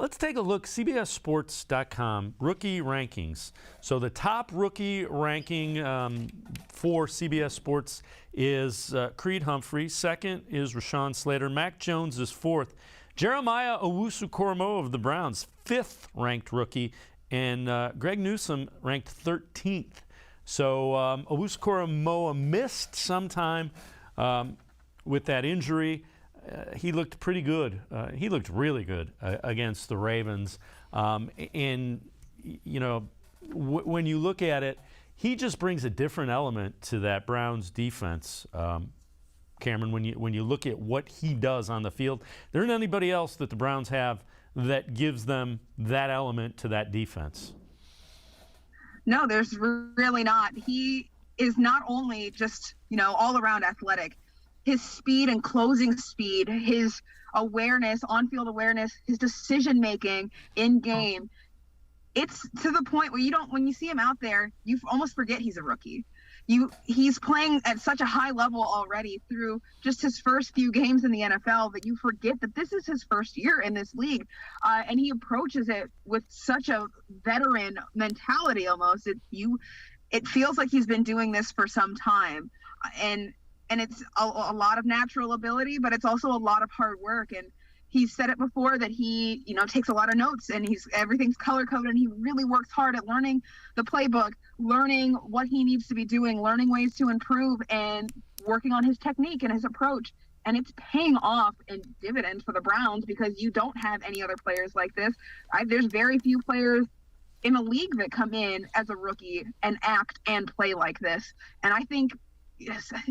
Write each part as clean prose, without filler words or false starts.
Let's take a look. CBSSports.com rookie rankings. So the top rookie ranking for CBS Sports is Creed Humphrey. Second is Rashawn Slater. Mac Jones is fourth. Jeremiah Owusu-Koramoah of the Browns, fifth ranked rookie. And Greg Newsome ranked 13th. So Owusu-Koramoah missed some time with that injury. He looked pretty good. He looked really good against the Ravens. And, you know, when you look at it, he just brings a different element to that Browns defense. Cameron, when you look at what he does on the field, there isn't anybody else that the Browns have that gives them that element to that defense. No, there's really not. He is not only just, you know, all around athletic. His speed and closing speed, his awareness, on-field awareness, his decision-making in game, it's to the point where when you see him out there, you almost forget he's a rookie. He's playing at such a high level already through just his first few games in the NFL that you forget that this is his first year in this league. And he approaches it with such a veteran mentality almost. It feels like he's been doing this for some time. And it's a lot of natural ability, but it's also a lot of hard work. And he's said it before that he, you know, takes a lot of notes and everything's color coded, and he really works hard at learning the playbook, learning what he needs to be doing, learning ways to improve, and working on his technique and his approach. And it's paying off in dividends for the Browns because you don't have any other players like this. There's very few players in the league that come in as a rookie and act and play like this. And I think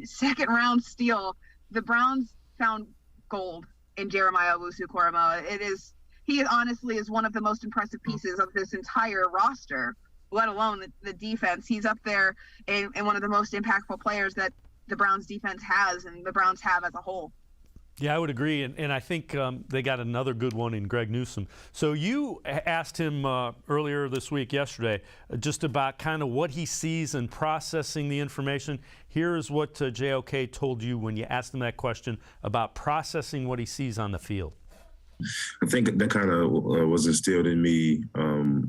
second round steal, the Browns found gold in Jeremiah Owusu-Koramoah. He honestly is one of the most impressive pieces of this entire roster, let alone the defense. He's up there in one of the most impactful players that the Browns defense has and the Browns have as a whole. Yeah, I would agree, and I think they got another good one in Greg Newsome. So you asked him earlier this week, yesterday, just about kind of what he sees and processing the information. Here's what JOK told you when you asked him that question about processing what he sees on the field. I think that kind of was instilled in me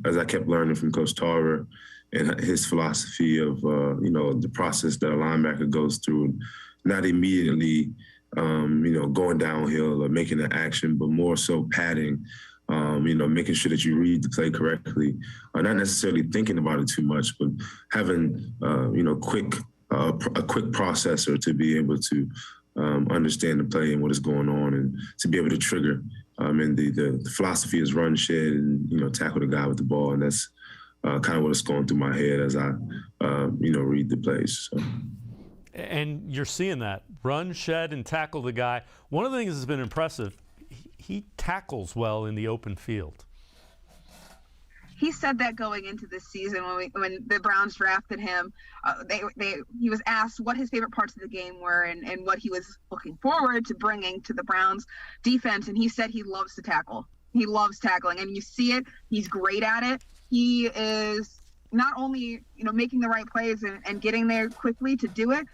as I kept learning from Coach Tarver and his philosophy of, you know, the process that a linebacker goes through, not immediately going downhill or making an action, but more so padding, making sure that you read the play correctly, not necessarily thinking about it too much, but having, a quick processor to be able to understand the play and what is going on and to be able to trigger. And the philosophy is run, shed, and, tackle the guy with the ball. And that's kind of what is going through my head as I, read the plays. So. And you're seeing that. Run, shed, and tackle the guy. One of the things that's been impressive, he tackles well in the open field. He said that going into this season when the Browns drafted him, he was asked what his favorite parts of the game were and what he was looking forward to bringing to the Browns defense. And he said he loves to tackle. He loves tackling, and you see it. He's great at it. He is not only, making the right plays and getting there quickly to do it,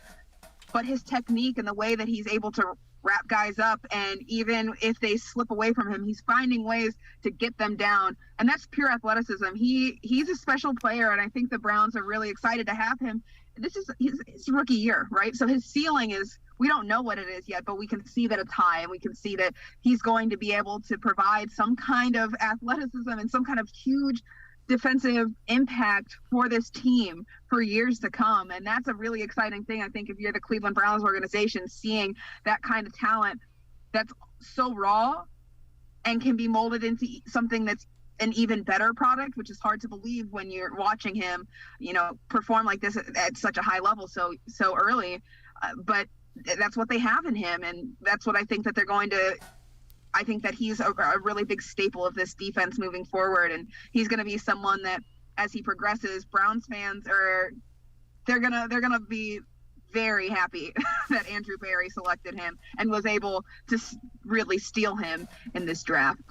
but his technique and the way that he's able to wrap guys up, and even if they slip away from him, he's finding ways to get them down. And that's pure athleticism. He's a special player, and I think the Browns are really excited to have him. This is his rookie year, right? So his ceiling is, we don't know what it is yet, but we can see that it's high, and we can see that he's going to be able to provide some kind of athleticism and some kind of huge defensive impact for this team for years to come. And that's a really exciting thing, I think, if you're the Cleveland Browns organization, seeing that kind of talent that's so raw and can be molded into something that's an even better product, which is hard to believe when you're watching him, perform like this at such a high level so early. But that's what they have in him, and that's what I think that they're going to. I think that he's a really big staple of this defense moving forward, and he's going to be someone that, as he progresses, Browns fans they're gonna be very happy that Andrew Berry selected him and was able to really steal him in this draft.